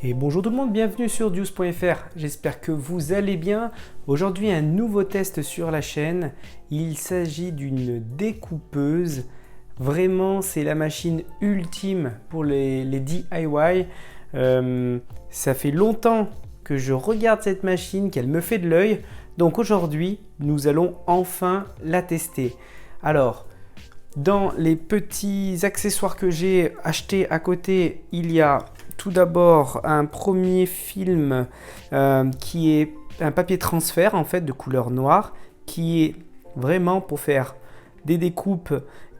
Et bonjour tout le monde, bienvenue sur Deuce.fr, j'espère que vous allez bien. Aujourd'hui un nouveau test sur la chaîne, il s'agit d'une découpeuse. Vraiment c'est la machine ultime pour les DIY. Ça fait longtemps que je regarde cette machine, qu'elle me fait de l'œil. Donc aujourd'hui nous allons enfin la tester. Alors dans les petits accessoires que j'ai achetés à côté, il y a tout d'abord un premier film qui est un papier transfert en fait de couleur noire, qui est vraiment pour faire des découpes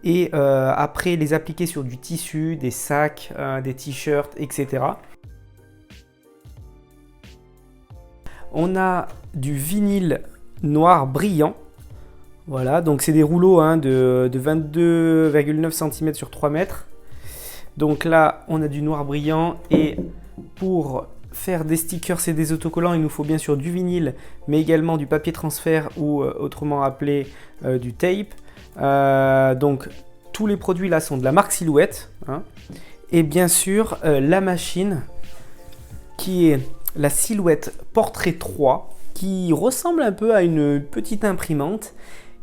et après les appliquer sur du tissu, des sacs, des t-shirts, etc. On a du vinyle noir brillant. Voilà, donc c'est des rouleaux de 22,9 cm sur 3 mètres. Donc là, on a du noir brillant et pour faire des stickers et des autocollants, il nous faut bien sûr du vinyle, mais également du papier transfert ou autrement appelé du tape. Donc tous les produits là sont de la marque Silhouette. Et bien sûr, la machine qui est la Silhouette Portrait 3, qui ressemble un peu à une petite imprimante,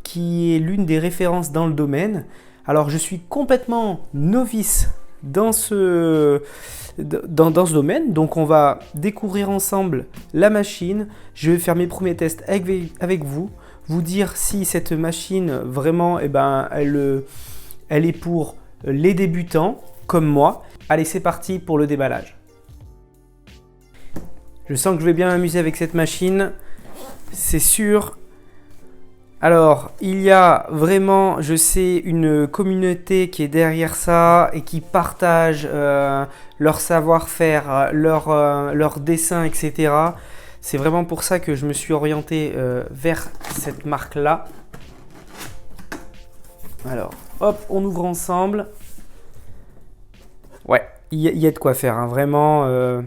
qui est l'une des références dans le domaine. Alors je suis complètement novice dans ce domaine, donc on va découvrir ensemble la machine. Je vais faire mes premiers tests avec vous, vous dire si cette machine vraiment elle est pour les débutants comme moi. Allez, c'est parti pour le déballage. Je sens que je vais bien m'amuser avec cette machine, c'est sûr. Alors, il y a vraiment, je sais, une communauté qui est derrière ça et qui partage leur savoir-faire, leur dessin, etc. C'est vraiment pour ça que je me suis orienté vers cette marque-là. Alors, hop, on ouvre ensemble. Ouais, il y a de quoi faire, vraiment.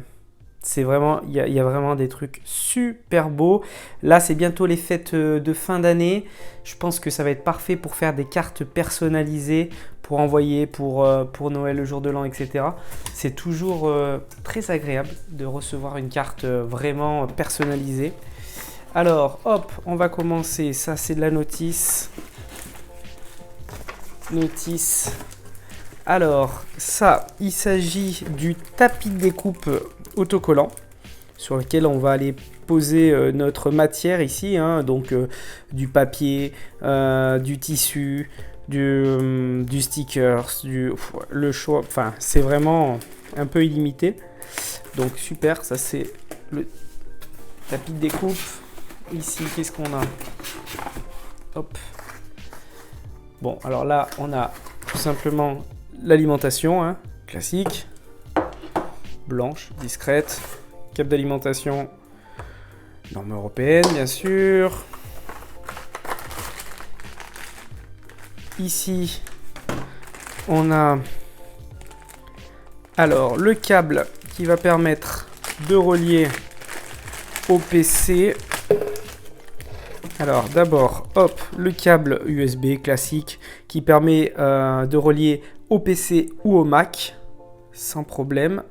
C'est vraiment, il y a vraiment des trucs super beaux. Là, c'est bientôt les fêtes de fin d'année. Je pense que ça va être parfait pour faire des cartes personnalisées, pour envoyer pour Noël, le jour de l'an, etc. C'est toujours très agréable de recevoir une carte vraiment personnalisée. Alors, hop, on va commencer. Ça, c'est de la notice. Notice. Alors, ça, il s'agit du tapis de découpe autocollant sur lequel on va aller poser notre matière ici, donc du papier, du tissu, du stickers, le choix, enfin c'est vraiment un peu illimité. Donc super, ça c'est le tapis de découpe. Ici, qu'est-ce qu'on a? Hop. Bon, alors là, on a tout simplement l'alimentation, classique. Blanche, discrète, cap d'alimentation, norme européenne bien sûr. Ici, on a alors le câble qui va permettre de relier au PC. Alors d'abord, hop, le câble USB classique qui permet de relier au PC ou au Mac sans problème.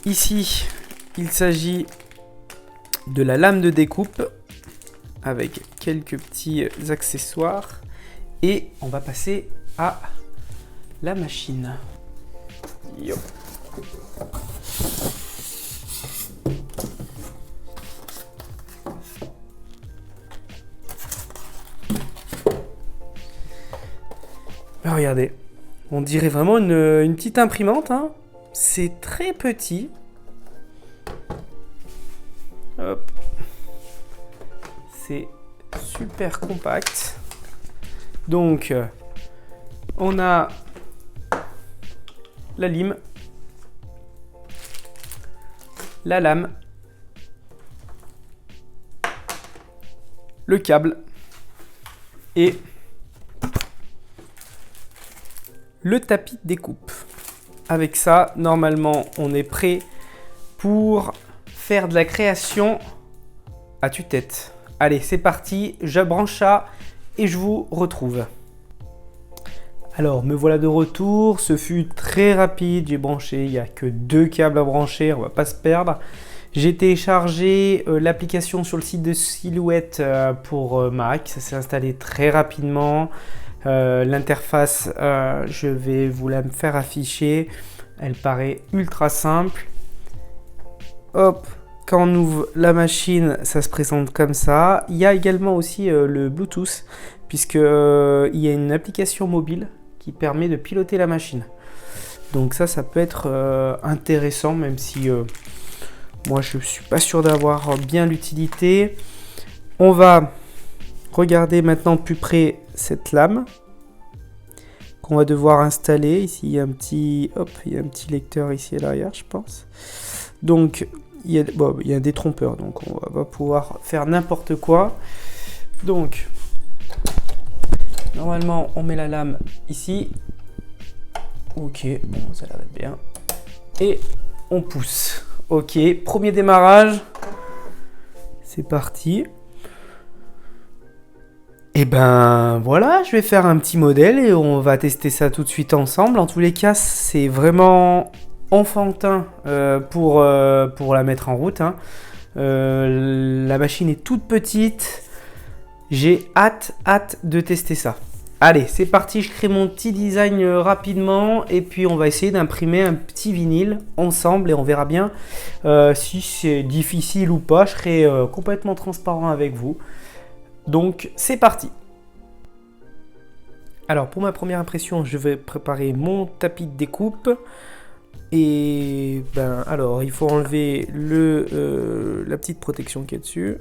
Ici, il s'agit de la lame de découpe avec quelques petits accessoires. Et on va passer à la machine. Yo. Regardez, on dirait vraiment une petite imprimante, C'est très petit. Hop. C'est super compact. Donc, on a la lime, la lame, le câble et le tapis de découpe. Avec ça, normalement, on est prêt pour faire de la création à tue-tête. Allez, c'est parti, je branche ça et je vous retrouve. Alors, me voilà de retour. Ce fut très rapide. J'ai branché, il n'y a que 2 câbles à brancher, on va pas se perdre. J'ai téléchargé l'application sur le site de Silhouette pour Mac. Ça s'est installé très rapidement. L'interface, je vais vous la faire afficher. Elle paraît ultra simple. Hop, quand on ouvre la machine, ça se présente comme ça. Il y a également aussi le Bluetooth, puisque il y a une application mobile qui permet de piloter la machine. Donc ça peut être intéressant, même si moi je ne suis pas sûr d'avoir bien l'utilité. On va regarder maintenant plus près cette lame qu'on va devoir installer. Ici il y a un petit, il y a un petit lecteur ici à l'arrière, je pense. Donc il y a un détrompeur, donc on va pouvoir faire n'importe quoi. Donc normalement on met la lame ici. Ok, bon, ça a l'air d'être bien. Et on pousse. Ok, premier démarrage. C'est parti. Et ben voilà, je vais faire un petit modèle et on va tester ça tout de suite ensemble. En tous les cas, c'est vraiment enfantin pour la mettre en route. Hein. La machine est toute petite. J'ai hâte de tester ça. Allez, c'est parti, je crée mon petit design rapidement et puis on va essayer d'imprimer un petit vinyle ensemble et on verra bien si c'est difficile ou pas. Je serai complètement transparent avec vous. Donc, c'est parti. Alors, pour ma première impression, je vais préparer mon tapis de découpe. Et alors, il faut enlever la petite protection qui est dessus.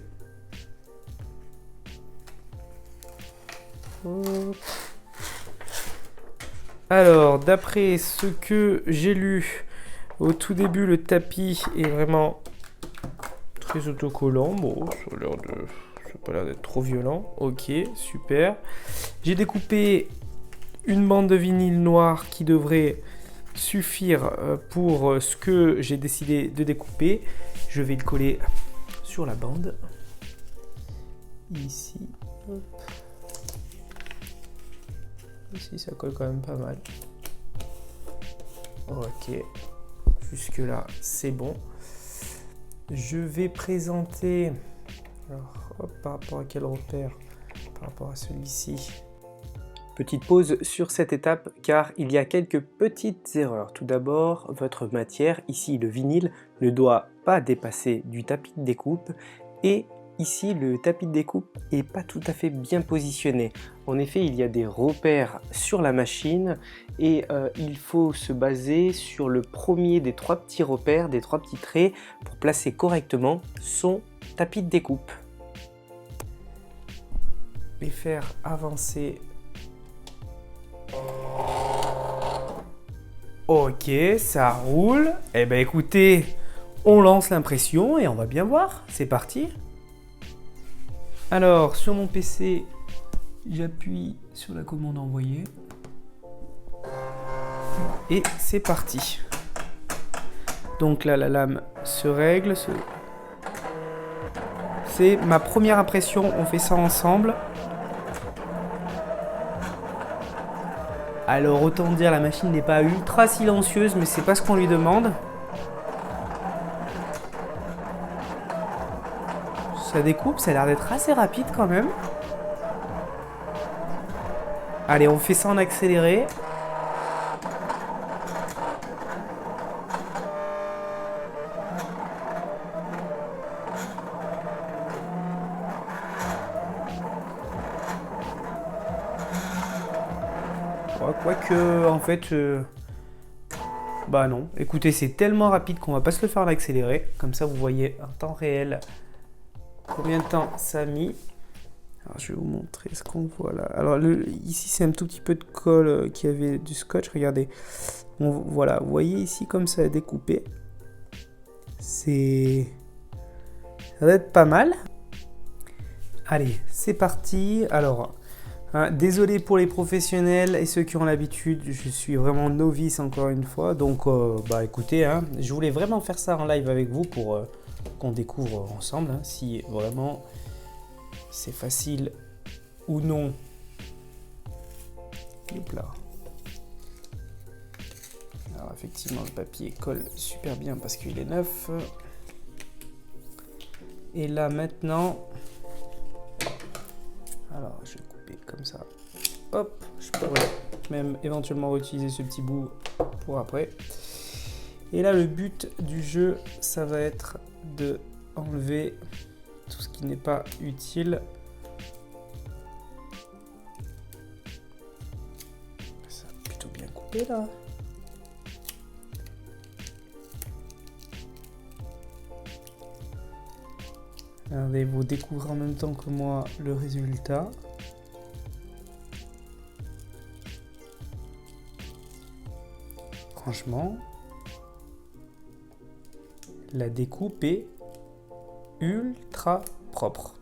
Alors, d'après ce que j'ai lu au tout début, le tapis est vraiment très autocollant. Bon, ça a l'air de... ça n'a pas l'air d'être trop violent. Ok, super. J'ai découpé une bande de vinyle noir qui devrait suffire pour ce que j'ai décidé de découper. Je vais le coller sur la bande. Ici. Hop. Ici, ça colle quand même pas mal. Ok. Jusque là, c'est bon. Je vais présenter... Alors, hop, par rapport à quel repère? Par rapport à celui-ci. Petite pause sur cette étape car il y a quelques petites erreurs. Tout d'abord, votre matière, ici le vinyle, ne doit pas dépasser du tapis de découpe et ici le tapis de découpe n'est pas tout à fait bien positionné. En effet, il y a des repères sur la machine et il faut se baser sur le premier des 3 petits repères, des 3 petits traits pour placer correctement son tapis de découpe. Et faire avancer. Ok, ça roule. Eh ben écoutez, on lance l'impression et on va bien voir. C'est parti. Alors, sur mon PC, j'appuie sur la commande envoyer. Et c'est parti. Donc là, la lame se règle. C'est ma première impression. On fait ça ensemble. Alors autant dire la machine n'est pas ultra silencieuse mais c'est pas ce qu'on lui demande. Ça découpe, ça a l'air d'être assez rapide quand même. Allez, on fait ça en accéléré. Quoique, en fait, bah non. Écoutez, c'est tellement rapide qu'on va pas se le faire en accéléré. Comme ça, vous voyez en temps réel combien de temps ça a mis. Alors, je vais vous montrer ce qu'on voit là. Alors, ici, c'est un tout petit peu de colle qui avait du scotch. Regardez. Voilà, vous voyez ici comme ça a découpé. Ça va être pas mal. Allez, c'est parti. Alors... désolé pour les professionnels et ceux qui ont l'habitude, je suis vraiment novice encore une fois, donc écoutez, hein, je voulais vraiment faire ça en live avec vous pour qu'on découvre ensemble hein, si vraiment c'est facile ou non. Hop là. effectivement, le papier colle super bien parce qu'il est neuf. Et là, maintenant... Alors, je vais couper comme ça. Hop, je pourrais même éventuellement réutiliser ce petit bout pour après. Et là, le but du jeu, ça va être de enlever tout ce qui n'est pas utile. Ça a plutôt bien coupé là. Regardez, vous découvrez en même temps que moi le résultat. Franchement, la découpe est ultra propre.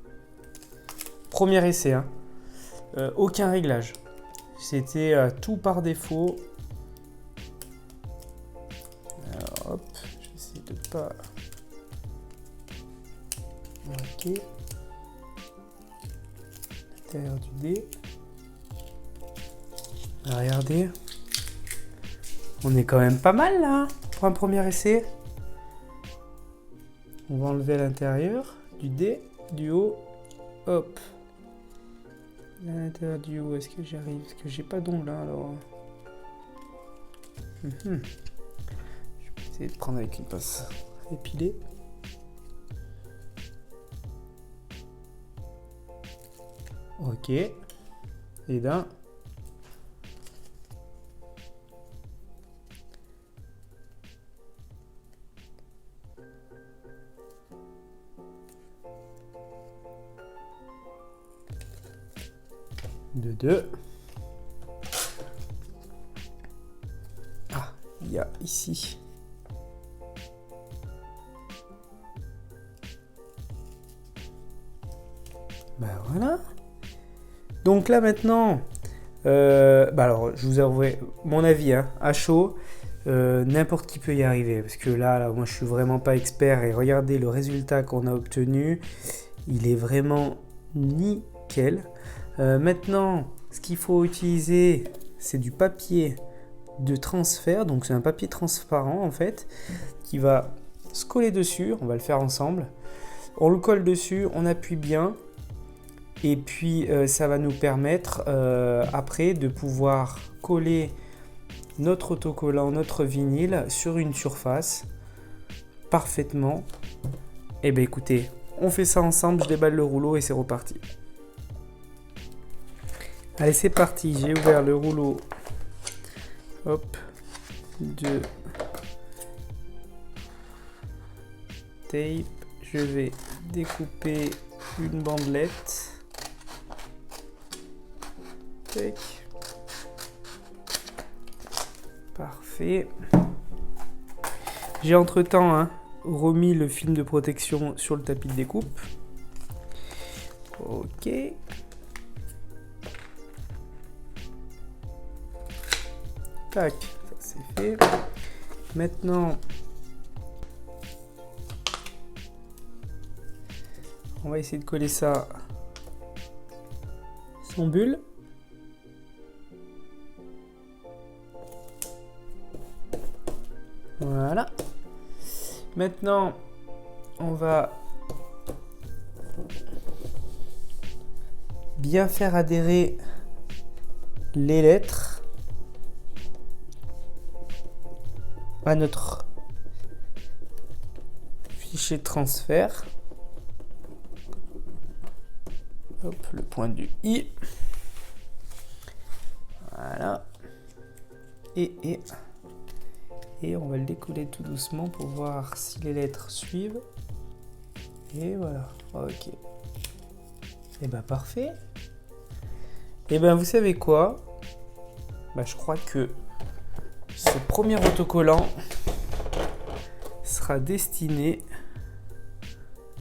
Premier essai, hein. Aucun réglage. C'était tout par défaut. Alors, hop, j'essaie de pas... Ok. L'intérieur du dé. Regardez. On est quand même pas mal là, pour un premier essai. On va enlever l'intérieur du dé, du haut. Hop. À l'intérieur du haut, est-ce que j'y arrive? Parce que j'ai pas d'ongles là alors. Je vais essayer de prendre avec une pince épilée. Ok. Et d'un. De deux. Ah, il y a ici. Ben voilà. Donc là maintenant, alors je vous avouerai mon avis, hein, à chaud, n'importe qui peut y arriver. Parce que là, moi je suis vraiment pas expert et regardez le résultat qu'on a obtenu. Il est vraiment nickel. Maintenant, ce qu'il faut utiliser, c'est du papier de transfert. Donc c'est un papier transparent en fait, qui va se coller dessus. On va le faire ensemble. On le colle dessus, on appuie bien. Et puis ça va nous permettre après de pouvoir coller notre autocollant, notre vinyle sur une surface parfaitement. Et bien écoutez, on fait ça ensemble, je déballe le rouleau et c'est reparti. Allez, c'est parti, j'ai ouvert le rouleau. Hop, de tape. Je vais découper une bandelette. Tac. Parfait. J'ai entre-temps remis le film de protection sur le tapis de découpe. Ok. Tac, ça c'est fait. Maintenant, on va essayer de coller ça sans bulle. Voilà. Maintenant, on va bien faire adhérer les lettres à notre fichier de transfert. Hop, le point du I. Voilà. Et on va le décoller tout doucement pour voir si les lettres suivent. Et voilà. Ok. Et ben parfait. Et ben vous savez quoi? Je crois que ce premier autocollant sera destiné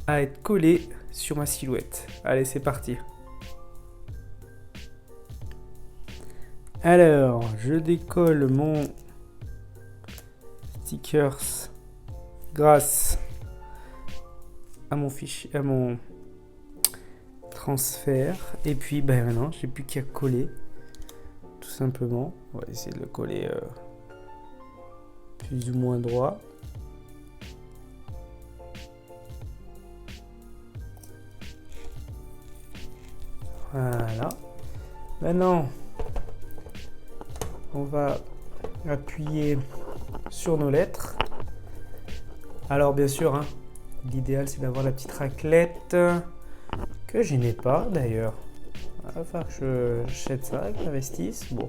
à être collé sur ma silhouette. Allez, c'est parti. Alors, je décolle mon stickers grâce à mon fichier, à mon transfert. Et puis, maintenant, j'ai plus qu'à coller, tout simplement. On va essayer de le coller plus ou moins droit. Voilà. Maintenant, on va appuyer sur nos lettres. Alors bien sûr, hein, l'idéal c'est d'avoir la petite raclette que je n'ai pas d'ailleurs. Il va falloir que j'achète ça, que j'investisse. Bon,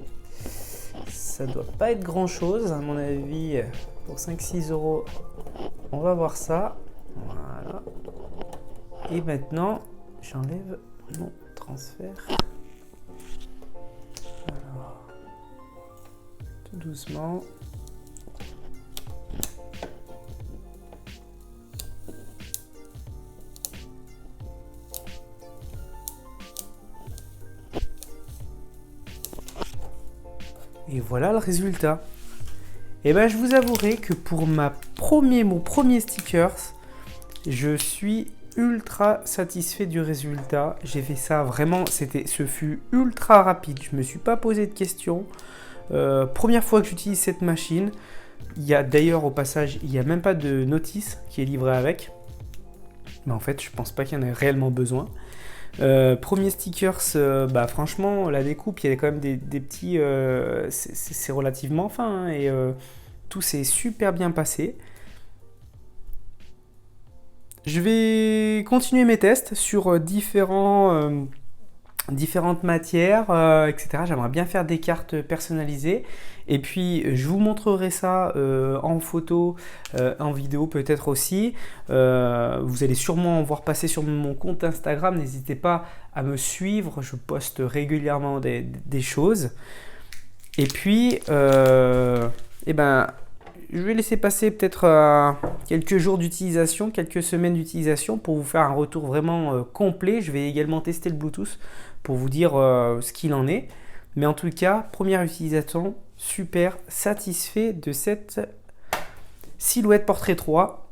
ça doit pas être grand chose à mon avis. Pour 5-6 euros, on va voir ça. Voilà. Et maintenant, j'enlève mon transfert. Alors, tout doucement. Et voilà le résultat. Et ben je vous avouerai que pour mon premier stickers, je suis ultra satisfait du résultat. J'ai fait ça vraiment, ce fut ultra rapide. Je me suis pas posé de questions. Première fois que j'utilise cette machine. Il y a d'ailleurs au passage, il n'y a même pas de notice qui est livrée avec. Mais en fait, je pense pas qu'il y en ait réellement besoin. Premier stickers, bah franchement la découpe il y a quand même des petits, c'est relativement fin hein, et tout s'est super bien passé. Je vais continuer mes tests sur différentes matières, etc. J'aimerais bien faire des cartes personnalisées. Et puis, je vous montrerai ça en photo, en vidéo peut-être aussi. Vous allez sûrement en voir passer sur mon compte Instagram. N'hésitez pas à me suivre. Je poste régulièrement des choses. Et puis, eh ben, je vais laisser passer peut-être quelques jours d'utilisation, quelques semaines d'utilisation pour vous faire un retour vraiment complet. Je vais également tester le Bluetooth pour vous dire ce qu'il en est. Mais en tout cas, première utilisation, super satisfait de cette Silhouette Portrait 3.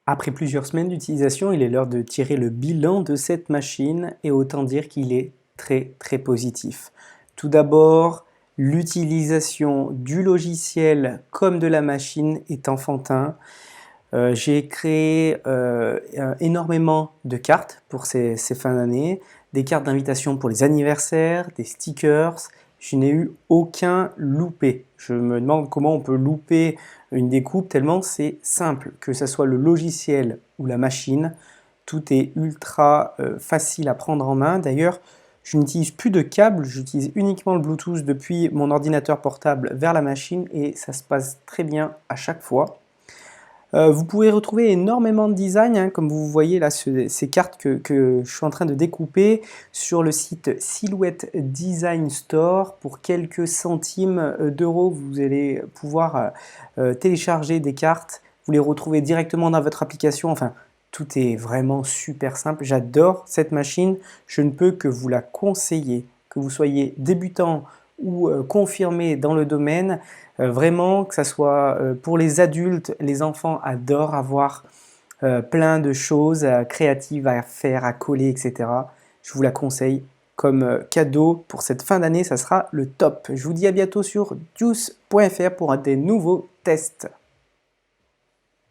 Après plusieurs semaines d'utilisation, il est l'heure de tirer le bilan de cette machine et autant dire qu'il est très très positif. Tout d'abord, l'utilisation du logiciel comme de la machine est enfantin. J'ai créé énormément de cartes pour ces fins d'année, des cartes d'invitation pour les anniversaires, des stickers. Je n'ai eu aucun loupé. Je me demande comment on peut louper une découpe tellement c'est simple, que ce soit le logiciel ou la machine. Tout est ultra facile à prendre en main. D'ailleurs, je n'utilise plus de câble, j'utilise uniquement le Bluetooth depuis mon ordinateur portable vers la machine et ça se passe très bien à chaque fois. Vous pouvez retrouver énormément de designs, hein, comme vous voyez là, ces cartes que je suis en train de découper sur le site Silhouette Design Store. Pour quelques centimes d'euros, vous allez pouvoir télécharger des cartes, vous les retrouvez directement dans votre application. Enfin, tout est vraiment super simple. J'adore cette machine, je ne peux que vous la conseiller, que vous soyez débutant ou confirmé dans le domaine. Vraiment, que ça soit pour les adultes, les enfants adorent avoir plein de choses créatives à faire, à coller, etc. Je vous la conseille comme cadeau pour cette fin d'année, ça sera le top. Je vous dis à bientôt sur juice.fr pour des nouveaux tests.